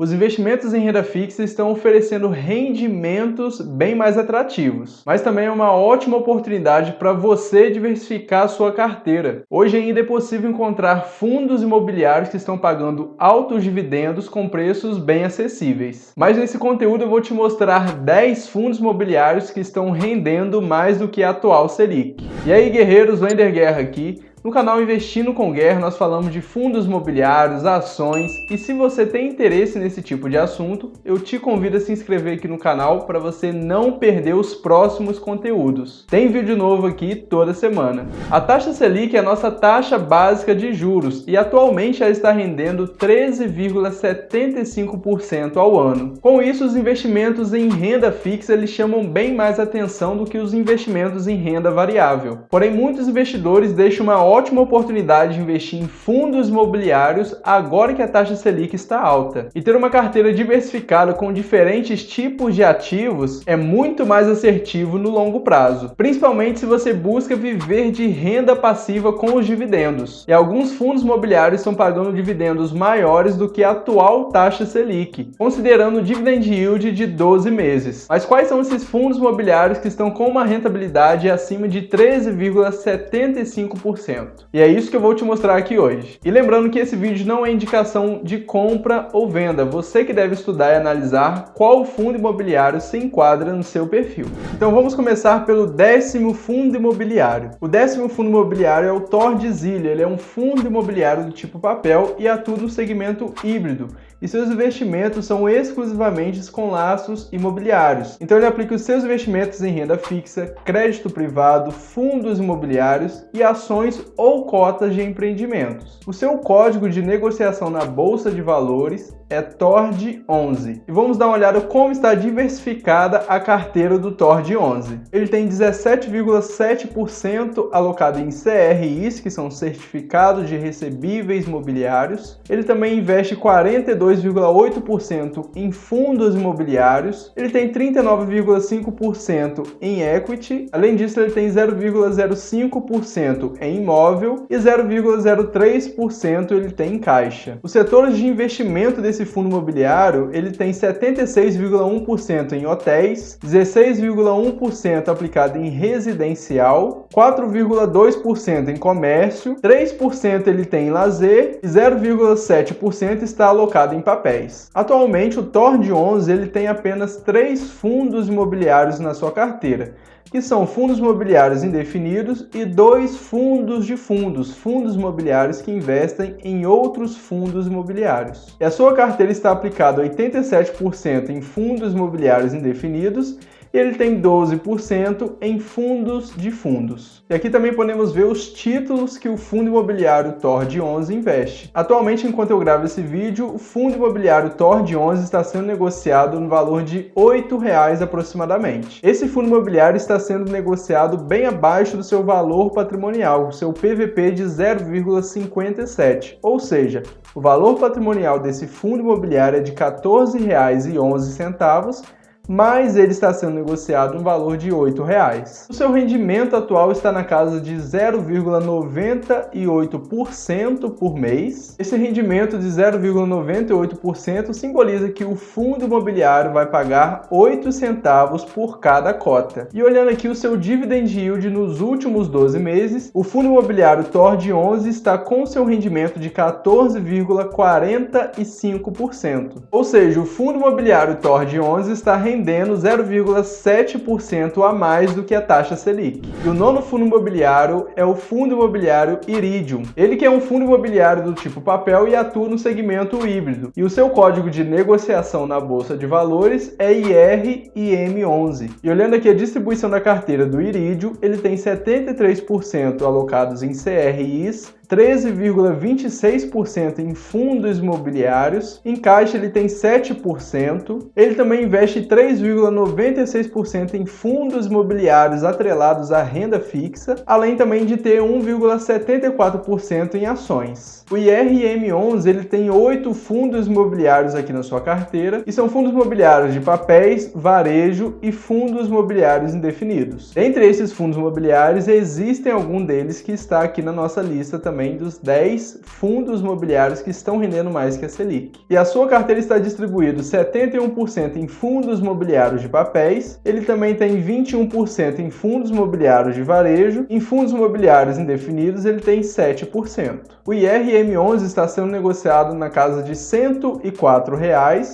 Os investimentos em renda fixa estão oferecendo rendimentos bem mais atrativos, mas também é uma ótima oportunidade para você diversificar a sua carteira. Hoje ainda é possível encontrar fundos imobiliários que estão pagando altos dividendos com preços bem acessíveis. Mas nesse conteúdo eu vou te mostrar 10 fundos imobiliários que estão rendendo mais do que a atual Selic. E aí, guerreiros, Wender Guerra aqui. No canal Investindo com Guerra nós falamos de fundos imobiliários, ações, e se você tem interesse nesse tipo de assunto, eu te convido a se inscrever aqui no canal para você não perder os próximos conteúdos. Tem vídeo novo aqui toda semana. A taxa Selic é a nossa taxa básica de juros e atualmente ela está rendendo 13,75% ao ano. Com isso, os investimentos em renda fixa eles chamam bem mais atenção do que os investimentos em renda variável. Porém, muitos investidores deixam uma ótima oportunidade de investir em fundos imobiliários agora que a taxa Selic está alta. E ter uma carteira diversificada com diferentes tipos de ativos é muito mais assertivo no longo prazo, principalmente se você busca viver de renda passiva com os dividendos. E alguns fundos imobiliários estão pagando dividendos maiores do que a atual taxa Selic, considerando o dividend yield de 12 meses. Mas quais são esses fundos imobiliários que estão com uma rentabilidade acima de 13,75%? E é isso que eu vou te mostrar aqui hoje. E lembrando que esse vídeo não é indicação de compra ou venda, você que deve estudar e analisar qual fundo imobiliário se enquadra no seu perfil. Então vamos começar pelo 10º fundo imobiliário. O 10º fundo imobiliário é o Tordesilha, ele é um fundo imobiliário do tipo papel e atua no segmento híbrido. E seus investimentos são exclusivamente com laços imobiliários. Então ele aplica os seus investimentos em renda fixa, crédito privado, fundos imobiliários e ações ou cotas de empreendimentos. O seu código de negociação na Bolsa de Valores é TORD11. E vamos dar uma olhada como está diversificada a carteira do TORD11. Ele tem 17,7% alocado em CRIs, que são certificados de recebíveis mobiliários. Ele também investe 42,8% em fundos imobiliários. Ele tem 39,5% em equity. Além disso, ele tem 0,05% em imóvel e 0,03% ele tem em caixa. Os setores de investimento desse fundo imobiliário, ele tem 76,1% em hotéis, 16,1% aplicado em residencial, 4,2% em comércio, 3% ele tem em lazer e 0,7% está alocado em papéis. Atualmente, o TORD11 ele tem apenas 3 fundos imobiliários na sua carteira, que são fundos imobiliários indefinidos e 2 fundos de fundos imobiliários que investem em outros fundos imobiliários. E a sua carteira está aplicada 87% em fundos imobiliários indefinidos e ele tem 12% em fundos de fundos. E aqui também podemos ver os títulos que o fundo imobiliário TORD11 investe. Atualmente, enquanto eu gravo esse vídeo, o fundo imobiliário TORD11 está sendo negociado no valor de R$ 8,00 aproximadamente. Esse fundo imobiliário está sendo negociado bem abaixo do seu valor patrimonial, o seu PVP de 0,57. Ou seja, o valor patrimonial desse fundo imobiliário é de R$ 14,11, mas ele está sendo negociado no valor de R$ 8,00. O seu rendimento atual está na casa de 0,98% por mês. Esse rendimento de 0,98% simboliza que o fundo imobiliário vai pagar 8 centavos por cada cota. E olhando aqui o seu dividend yield nos últimos 12 meses, o fundo imobiliário TORD11 está com seu rendimento de 14,45%. Ou seja, o fundo imobiliário TORD11 está rendendo 0,7% a mais do que a taxa Selic. E o 9º fundo imobiliário é o fundo imobiliário Iridium. Ele que é um fundo imobiliário do tipo papel e atua no segmento híbrido. E o seu código de negociação na Bolsa de Valores é IRIM11. E olhando aqui a distribuição da carteira do Iridium, ele tem 73% alocados em CRIs, 13,26% em fundos imobiliários, em caixa ele tem 7%, ele também investe 3,96% em fundos imobiliários atrelados à renda fixa, além também de ter 1,74% em ações. O IRM11 ele tem 8 fundos imobiliários aqui na sua carteira, e são fundos imobiliários de papéis, varejo e fundos imobiliários indefinidos. Entre esses fundos imobiliários, existem algum deles que está aqui na nossa lista também também dos 10 fundos imobiliários que estão rendendo mais que a Selic. E a sua carteira está distribuída 71% em fundos imobiliários de papéis, ele também tem 21% em fundos imobiliários de varejo, em fundos imobiliários indefinidos ele tem 7%. O IRM11 está sendo negociado na casa de R$ 104,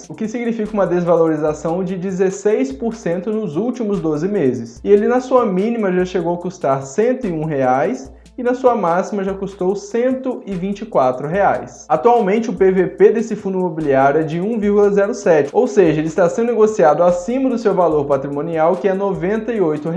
o que significa uma desvalorização de 16% nos últimos 12 meses. E ele na sua mínima já chegou a custar R$ 101 e na sua máxima já custou R$ 124. Atualmente o PVP desse fundo imobiliário é de 1,07, ou seja, ele está sendo negociado acima do seu valor patrimonial, que é R$ 98.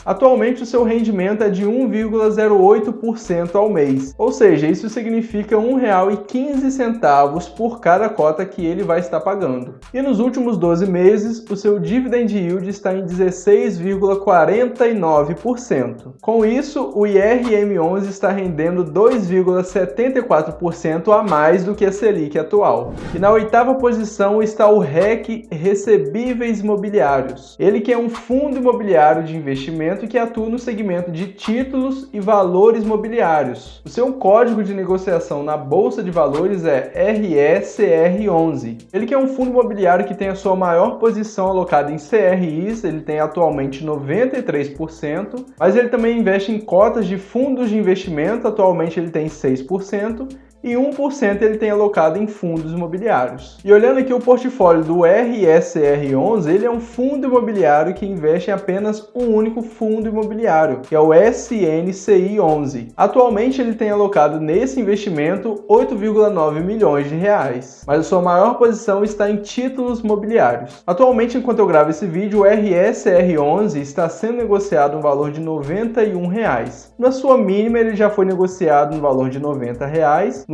Atualmente o seu rendimento é de 1,08% ao mês, ou seja, isso significa R$ 1,15 por cada cota que ele vai estar pagando. E nos últimos 12 meses, o seu dividend yield está em 16,49%. Com isso, o IRM11 está rendendo 2,74% a mais do que a Selic atual. E na oitava posição está o REC Recebíveis Imobiliários. Ele que é um fundo imobiliário de investimento que atua no segmento de títulos e valores mobiliários. O seu código de negociação na Bolsa de Valores é RECR11. Ele que é um fundo imobiliário que tem a sua maior posição alocada em CRIs, ele tem atualmente 93%, mas ele também investe em cotas de fundos de investimento, atualmente ele tem 6%, e 1% ele tem alocado em fundos imobiliários. E olhando aqui o portfólio do RECR11, ele é um fundo imobiliário que investe em apenas um único fundo imobiliário, que é o SNCI11. Atualmente ele tem alocado nesse investimento 8,9 milhões de reais, mas a sua maior posição está em títulos mobiliários. Atualmente, enquanto eu gravo esse vídeo, o RECR11 está sendo negociado no valor de R$ 91. Na sua mínima ele já foi negociado no valor de R$ 90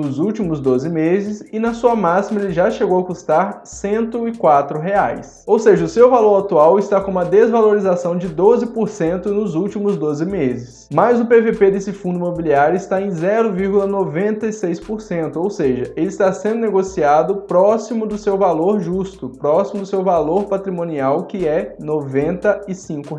nos últimos 12 meses e na sua máxima ele já chegou a custar R$ 104. Ou seja, o seu valor atual está com uma desvalorização de 12% nos últimos 12 meses. Mas o PVP desse fundo imobiliário está em 0,96%, ou seja, ele está sendo negociado próximo do seu valor justo, próximo do seu valor patrimonial, que é R$ 95.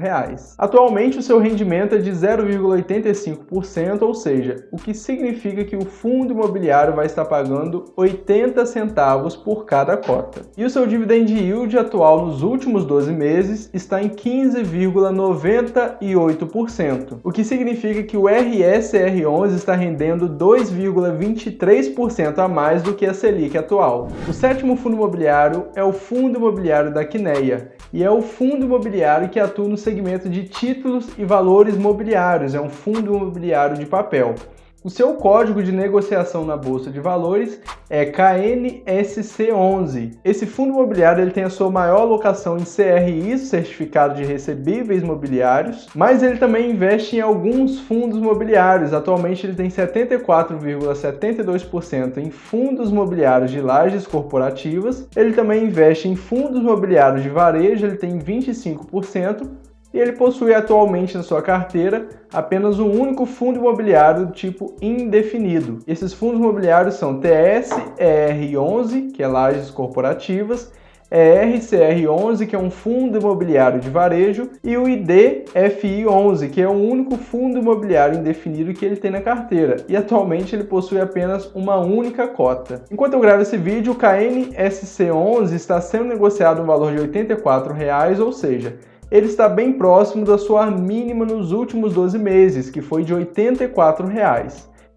Atualmente o seu rendimento é de 0,85%, ou seja, o que significa que o fundo imobiliário vai estar pagando 80 centavos por cada cota. E o seu dividend yield atual nos últimos 12 meses está em 15,98%, o que significa que o RECR11 está rendendo 2,23% a mais do que a Selic atual. O sétimo fundo imobiliário é o Fundo Imobiliário da Quineia, e é o fundo imobiliário que atua no segmento de títulos e valores mobiliários, é um fundo imobiliário de papel. O seu código de negociação na Bolsa de Valores é KNSC11. Esse fundo imobiliário ele tem a sua maior alocação em CRIs, Certificado de Recebíveis Mobiliários, mas ele também investe em alguns fundos imobiliários. Atualmente ele tem 74,72% em fundos imobiliários de lajes corporativas. Ele também investe em fundos imobiliários de varejo, ele tem 25%. E ele possui atualmente na sua carteira apenas um único fundo imobiliário do tipo indefinido. Esses fundos imobiliários são TSER11, que é lajes corporativas, ERCR11, que é um fundo imobiliário de varejo, e o IDFI11, que é o único fundo imobiliário indefinido que ele tem na carteira, e atualmente ele possui apenas uma única cota. Enquanto eu gravo esse vídeo, o KNSC11 está sendo negociado no valor de R$ 84, ou seja, ele está bem próximo da sua mínima nos últimos 12 meses, que foi de R$ 84.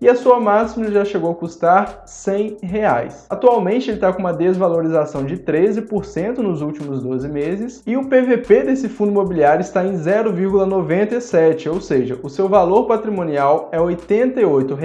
E a sua máxima já chegou a custar R$ 100. Atualmente ele está com uma desvalorização de 13% nos últimos 12 meses e o PVP desse fundo imobiliário está em 0,97, ou seja, o seu valor patrimonial é R$ 88,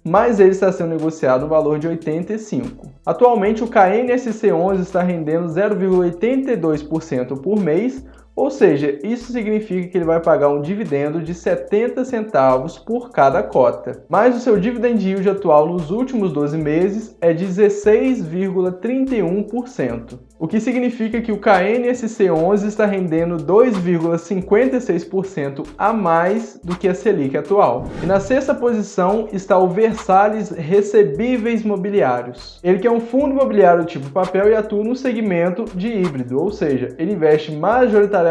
mas ele está sendo negociado no valor de 85. Atualmente o KNSC11 está rendendo 0,82% por mês, ou seja, isso significa que ele vai pagar um dividendo de 70 centavos por cada cota. Mas o seu dividend yield atual nos últimos 12 meses é 16,31%, o que significa que o KNSC11 está rendendo 2,56% a mais do que a Selic atual. E na sexta posição está o Versalhes Recebíveis Mobiliários. Ele que é um fundo imobiliário tipo papel e atua no segmento de híbrido, ou seja, ele investe majoritariamente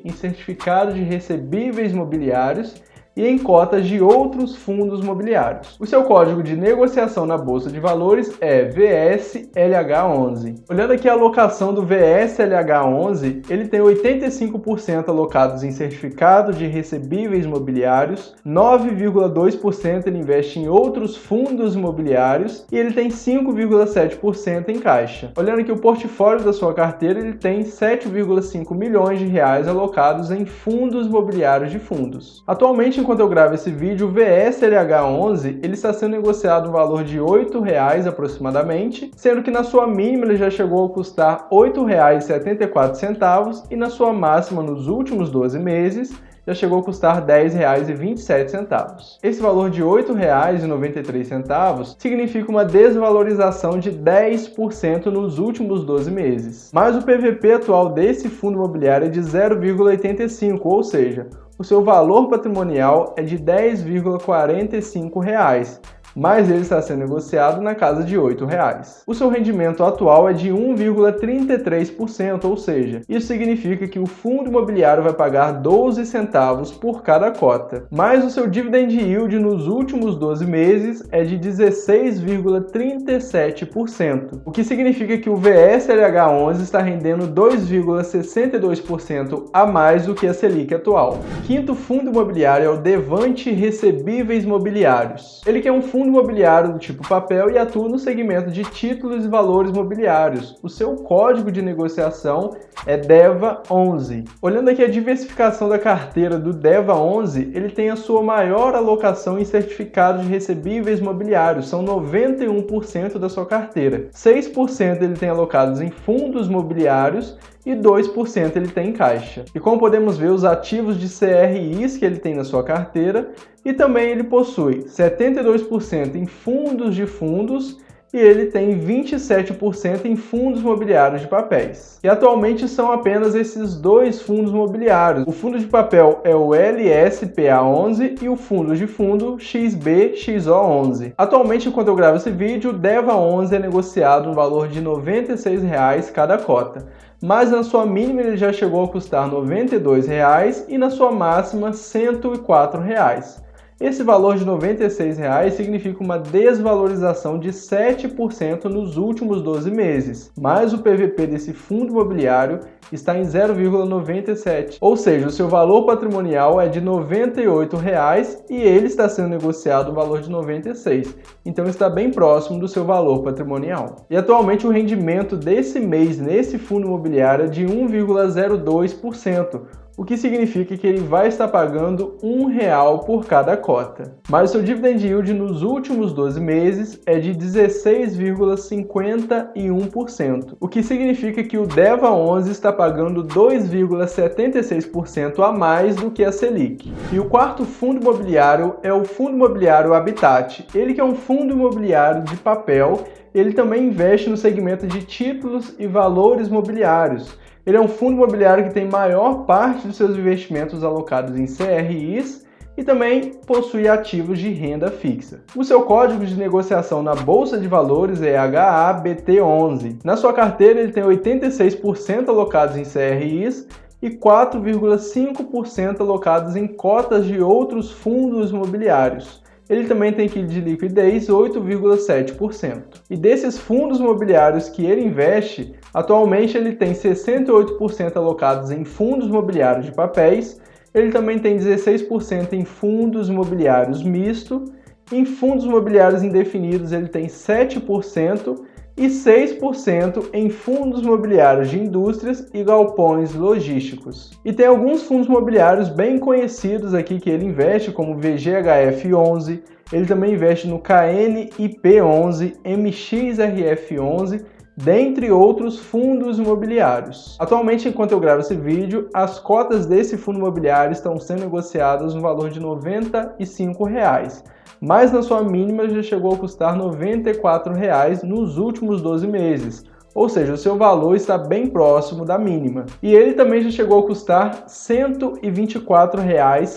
em certificados de recebíveis mobiliários e em cotas de outros fundos imobiliários. O seu código de negociação na Bolsa de Valores é VSLH11. Olhando aqui a alocação do VSLH11, ele tem 85% alocados em certificados de recebíveis imobiliários, 9,2% ele investe em outros fundos imobiliários e ele tem 5,7% em caixa. Olhando aqui o portfólio da sua carteira, ele tem 7,5 milhões de reais alocados em fundos imobiliários de fundos. Atualmente, enquanto eu gravo esse vídeo, o VSLH11 ele está sendo negociado no valor de R$ 8,00 aproximadamente, sendo que na sua mínima ele já chegou a custar R$ 8,74 e na sua máxima nos últimos 12 meses já chegou a custar R$ 10,27. Esse valor de R$ 8,93 significa uma desvalorização de 10% nos últimos 12 meses. Mas o PVP atual desse fundo imobiliário é de 0,85, ou seja, o seu valor patrimonial é de R$ 10,45, mas ele está sendo negociado na casa de R$ 8,00. O seu rendimento atual é de 1,33%, ou seja, isso significa que o fundo imobiliário vai pagar 12 centavos por cada cota. Mas o seu dividend yield nos últimos 12 meses é de 16,37%, o que significa que o VSLH11 está rendendo 2,62% a mais do que a Selic atual. O quinto fundo imobiliário é o Devante Recebíveis Mobiliários. Ele quer um fundo imobiliário do tipo papel e atua no segmento de títulos e valores mobiliários. O seu código de negociação é DEVA11. Olhando aqui a diversificação da carteira do DEVA11, ele tem a sua maior alocação em certificados de recebíveis mobiliários, são 91% da sua carteira. 6% ele tem alocados em fundos mobiliários e 2% ele tem em caixa. E como podemos ver, os ativos de CRIs que ele tem na sua carteira, e também ele possui 72% em fundos de fundos e ele tem 27% em fundos imobiliários de papéis. E atualmente são apenas esses dois fundos imobiliários. O fundo de papel é o LSPA11 e o fundo de fundo XBXO11. Atualmente, enquanto eu gravo esse vídeo, o DEVA11 é negociado no valor de R$ 96,00 cada cota. Mas na sua mínima ele já chegou a custar R$ 92,00 e na sua máxima R$ 104,00. Esse valor de R$ 96,00 significa uma desvalorização de 7% nos últimos 12 meses, mas o PVP desse fundo imobiliário está em 0,97, ou seja, o seu valor patrimonial é de R$ 98,00 e ele está sendo negociado no valor de R$ 96, então está bem próximo do seu valor patrimonial. E atualmente o rendimento desse mês nesse fundo imobiliário é de 1,02%, o que significa que ele vai estar pagando R$ 1,00 por cada cota. Mas o seu dividend yield nos últimos 12 meses é de 16,51%, o que significa que o DEVA11 está pagando 2,76% a mais do que a Selic. E o quarto fundo imobiliário é o Fundo Imobiliário Habitat. Ele que é um fundo imobiliário de papel, ele também investe no segmento de títulos e valores mobiliários. Ele é um fundo imobiliário que tem maior parte dos seus investimentos alocados em CRIs e também possui ativos de renda fixa. O seu código de negociação na Bolsa de Valores é HABT11. Na sua carteira ele tem 86% alocados em CRIs e 4,5% alocados em cotas de outros fundos imobiliários. Ele também tem yield de liquidez 8,7%. E desses fundos imobiliários que ele investe, atualmente ele tem 68% alocados em fundos imobiliários de papéis, ele também tem 16% em fundos imobiliários misto, em fundos imobiliários indefinidos ele tem 7% e 6% em fundos imobiliários de indústrias e galpões logísticos. E tem alguns fundos imobiliários bem conhecidos aqui que ele investe, como o VGHF11, ele também investe no KNIP11, MXRF11, dentre outros fundos imobiliários. Atualmente, enquanto eu gravo esse vídeo, as cotas desse fundo imobiliário estão sendo negociadas no valor de R$ 95,00. Mas na sua mínima já chegou a custar R$ 94,00 nos últimos 12 meses, ou seja, o seu valor está bem próximo da mínima. E ele também já chegou a custar R$ 124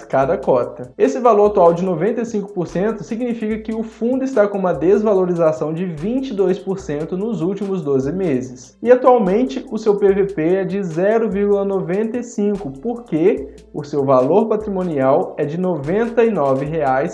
cada cota. Esse valor atual de 95% significa que o fundo está com uma desvalorização de 22% nos últimos 12 meses. E atualmente o seu PVP é de 0,95, porque o seu valor patrimonial é de R$ 99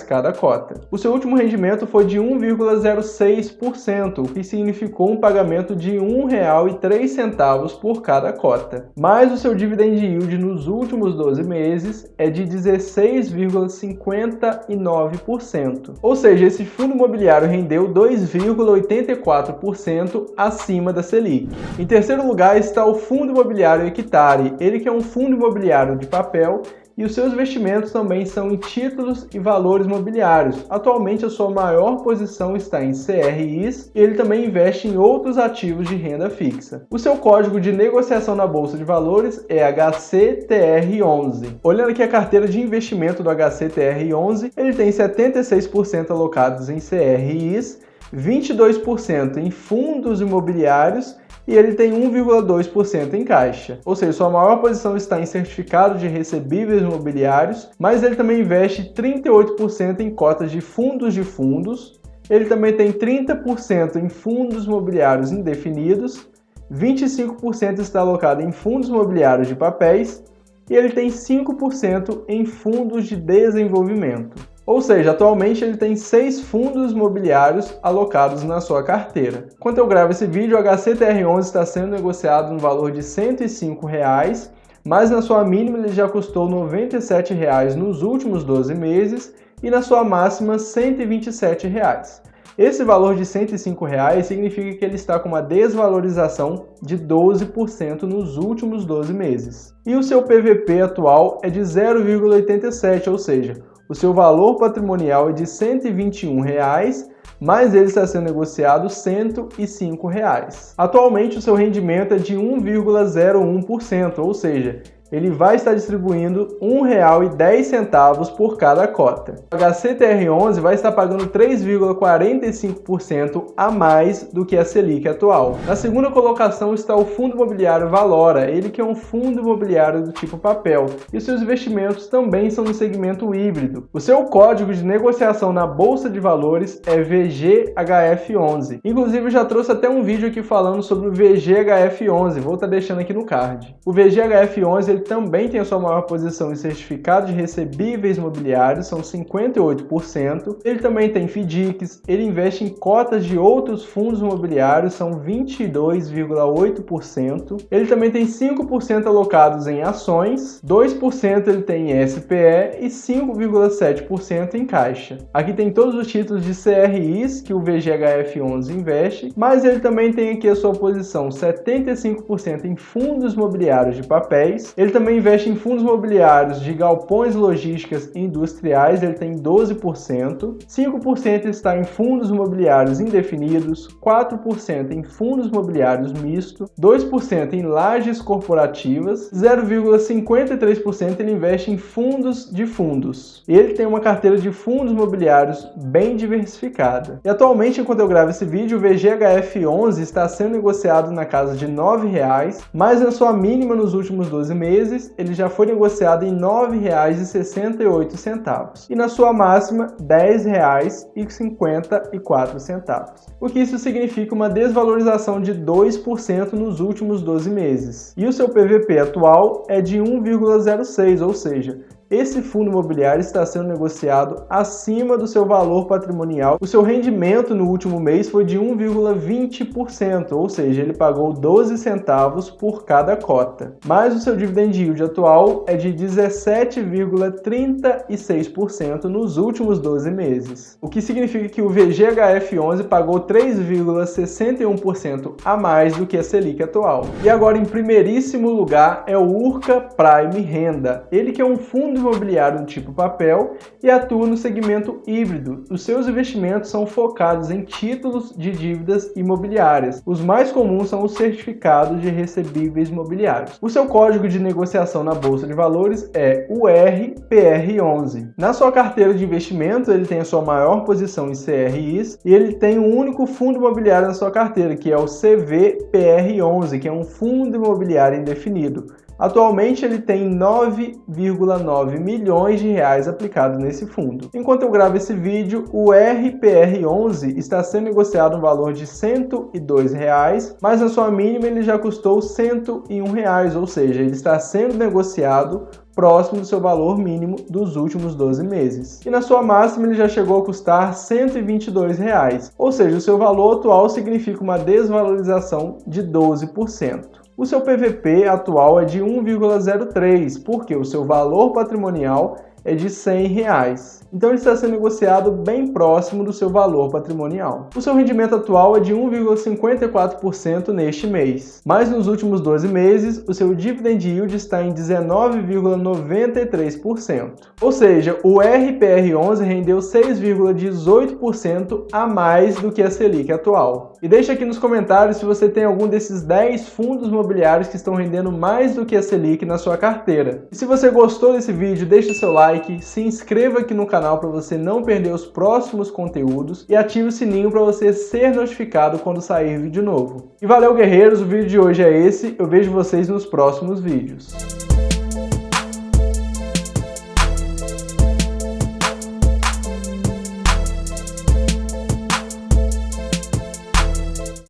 cada cota. O seu último rendimento foi de 1,06%, o que significou um pagamento de R$ 1,03 por cada cota. Mas o seu dividend yield nos últimos 12 meses é de 16,59%. Ou seja, esse fundo imobiliário rendeu 2,84% acima da Selic. Em terceiro lugar está o fundo imobiliário Equitare, ele que é um fundo imobiliário de papel e os seus investimentos também são em títulos e valores mobiliários. Atualmente a sua maior posição está em CRIs e ele também investe em outros ativos de renda fixa. O seu código de negociação na Bolsa de Valores é HCTR11. Olhando aqui a carteira de investimento do HCTR11, ele tem 76% alocados em CRIs, 22% em fundos imobiliários e ele tem 1,2% em caixa. Ou seja, sua maior posição está em certificado de recebíveis imobiliários, mas ele também investe 38% em cotas de fundos. Ele também tem 30% em fundos imobiliários indefinidos, 25% está alocado em fundos imobiliários de papéis e ele tem 5% em fundos de desenvolvimento. Ou seja, atualmente ele tem 6 fundos imobiliários alocados na sua carteira. Enquanto eu gravo esse vídeo, o HCTR11 está sendo negociado no valor de R$ 105, mas na sua mínima ele já custou R$ 97 nos últimos 12 meses e na sua máxima R$ 127. Esse valor de R$ 105 significa que ele está com uma desvalorização de 12% nos últimos 12 meses. E o seu PVP atual é de 0,87, ou seja, o seu valor patrimonial é de R$ 121, mas ele está sendo negociado R$ 105. Atualmente o seu rendimento é de 1,01%, ou seja, ele vai estar distribuindo R$ 1,10 por cada cota. O HCTR11 vai estar pagando 3,45% a mais do que a Selic atual. Na segunda colocação está o fundo imobiliário Valora, ele que é um fundo imobiliário do tipo papel, e os seus investimentos também são no segmento híbrido. O seu código de negociação na Bolsa de Valores é VGHF11. Inclusive eu já trouxe até um vídeo aqui falando sobre o VGHF11, vou estar deixando aqui no card. O VGHF11 ele também tem a sua maior posição em certificado de recebíveis imobiliários, são 58%. Ele também tem FDICs, ele investe em cotas de outros fundos imobiliários, são 22,8%. Ele também tem 5% alocados em ações, 2% ele tem em SPE e 5,7% em caixa. Aqui tem todos os títulos de CRIs que o VGHF11 investe, mas ele também tem aqui a sua posição 75% em fundos imobiliários de papéis. Ele também investe em fundos imobiliários de galpões logísticas e industriais, ele tem 12%, 5% está em fundos imobiliários indefinidos, 4% em fundos imobiliários misto, 2% em lajes corporativas, 0,53% ele investe em fundos de fundos. E ele tem uma carteira de fundos imobiliários bem diversificada. E atualmente, enquanto eu gravo esse vídeo, o VGHF11 está sendo negociado na casa de R$ 9, mas na sua mínima nos últimos 12 meses, ele já foi negociado em R$ 9,68 e na sua máxima R$ 10,54. O que isso significa uma desvalorização de 2% nos últimos 12 meses. E o seu PVP atual é de 1,06, ou seja, esse fundo imobiliário está sendo negociado acima do seu valor patrimonial. O seu rendimento no último mês foi de 1,20%, ou seja, ele pagou 12 centavos por cada cota. Mas o seu dividend yield atual é de 17,36% nos últimos 12 meses. O que significa que o VGHF11 pagou 3,61% a mais do que a Selic atual. E agora, em primeiríssimo lugar, é o Urca Prime Renda. Ele que é um fundo fundo imobiliário do tipo papel e atua no segmento híbrido. Os seus investimentos são focados em títulos de dívidas imobiliárias. Os mais comuns são os certificados de recebíveis imobiliários. O seu código de negociação na Bolsa de Valores é URPR11. Na sua carteira de investimento, ele tem a sua maior posição em CRIs e ele tem um único fundo imobiliário na sua carteira, que é o CVPR11, que é um fundo imobiliário indefinido. Atualmente ele tem 9,9 milhões de reais aplicados nesse fundo. Enquanto eu gravo esse vídeo, o RPR11 está sendo negociado no valor de R$ 102, mas na sua mínima ele já custou R$ 101, ou seja, ele está sendo negociado próximo do seu valor mínimo dos últimos 12 meses. E na sua máxima ele já chegou a custar R$ 122, ou seja, o seu valor atual significa uma desvalorização de 12%. O seu PVP atual é de 1,03, porque o seu valor patrimonial é de R$ 100. Então ele está sendo negociado bem próximo do seu valor patrimonial. O seu rendimento atual é de 1,54% neste mês, mas nos últimos 12 meses o seu dividend yield está em 19,93%. Ou seja, o RPR11 rendeu 6,18% a mais do que a Selic atual. E deixa aqui nos comentários se você tem algum desses 10 fundos imobiliários que estão rendendo mais do que a Selic na sua carteira. E se você gostou desse vídeo, deixa seu like, se inscreva aqui no canal para você não perder os próximos conteúdos e ative o sininho para você ser notificado quando sair vídeo novo. E valeu, guerreiros, o vídeo de hoje é esse, eu vejo vocês nos próximos vídeos.